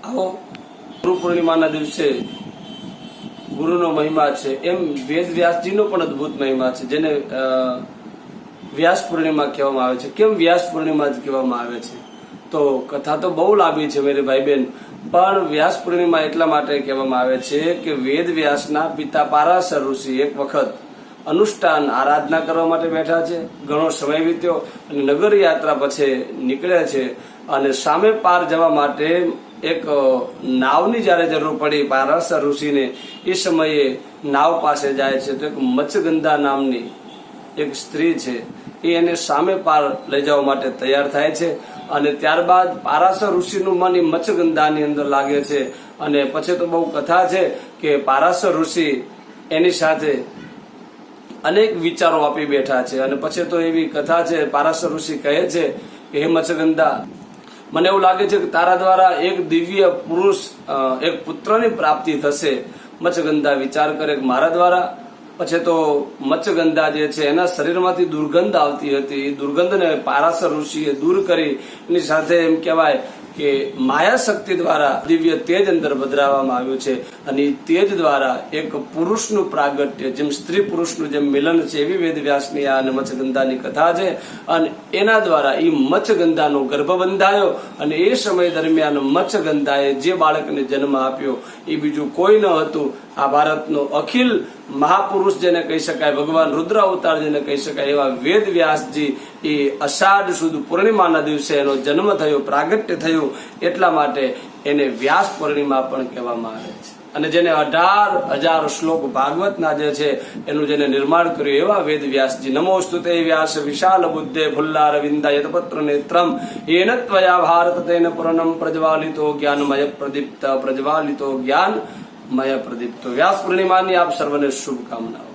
આવો ગુરુ પૂર્ણિમાના દિવસે ગુરુનો મહિમા છે, એમ વેદ વ્યાસજીનો પણ અદભુત મહિમા છે, જેને વ્યાસ પૂર્ણિમા કહેવામાં આવે છે. કેમ વ્યાસ પૂર્ણિમા જ કહેવામાં આવે છે? તો કથા તો બહુ લાંબી છે મેરે ભાઈ બહેન, પણ વ્યાસ પૂર્ણિમા એટલા માટે કહેવામાં આવે છે કે વેદ વ્યાસના પિતા પારાશર ઋષિ એક વખત અનુષ્ઠાન આરાધના કરવા માટે બેઠા છે. ઘણો સમય વીત્યો અને નગર યાત્રા પછી નીકળ્યા છે અને સામે પાર જવા માટે એક નાવની જયારે જરૂર પડી પારાશર ઋષિને, એ સમયે નાવ પાસે જાય છે તો એક મત્સ્યગંધા નામની એક સ્ત્રી છે, એ એને સામે પાર લઈ જવા માટે તૈયાર થાય છે. અને ત્યારબાદ પારાશર ઋષિનું મન એ મત્સ્યગંધાની અંદર લાગે છે અને પછી તો બહુ કથા છે કે પારાશર ઋષિ એની સાથે અનેક વિચારો આપી બેઠા છે. અને પછી તો એવી કથા છે, પારાશર ઋષિ કહે છે કે હે મત્સ્યગંધા, મને એવું લાગે છે કે તારા દ્વારા એક દિવ્ય પુરુષ એક પુત્રની પ્રાપ્તિ થશે. મત્સ્યગંધા વિચાર કરે કે મારા દ્વારા? પછી તો મત્સ્યગંધા જે છે એના શરીરમાંથી દુર્ગંધ આવતી હતી, એ દુર્ગંધને પારાશર ઋષિએ દૂર કરી એની સાથે એમ કહેવાય કે માયા શક્તિ દ્વારા દિવ્ય તેજ અંદર પધરાવવામાં આવ્યું છે. અને એ તેજ દ્વારા એક પુરુષનું પ્રાગટ્ય, જેમ સ્ત્રી પુરુષનું જેમ મિલન છે, એવી વેદ વ્યાસની આ અને મત્સ્યગંધાની કથા છે. અને એના દ્વારા એ મત્સ્યગંધાનો ગર્ભ બંધાયો અને એ સમય દરમિયાન મત્સ્યગંધાએ જે બાળકને જન્મ આપ્યો એ બીજું કોઈ ન હતું, આ ભારતનો અખિલ મહાપુરુષ જેને કહી શકાય, ભગવાન રુદ્ર અવતાર જેને કહી શકાય, એવા વેદ વ્યાસજી એ અષાઢ સુદ પૂર્ણિમાના દિવસે એનો જન્મ થયો, પ્રાગટ્ય થયું, એટલા માટે એને વ્યાસ પૂર્ણિમા પણ કહેવામાં આવે છે. અને જેને 18,000 શ્લોક ભાગવતના જે છે એનું જેને નિર્માણ કર્યું એવા વેદ વ્યાસજી. નમોસ્તુતે વ્યાસ વિશાલ બુદ્ધે ભુલ્લાર વિંદા યતપત્ર નેત્રમ યેન ત્વયા ભારત તેન પૂર્ણમ પ્રજ્વાલિતો જ્ઞાનમય પ્રદીપ્ત પ્રજ્વાલિતો જ્ઞાનમય પ્રદીપ્તો. વ્યાસ પૂર્ણિમાની આપ સર્વને શુભકામનાઓ.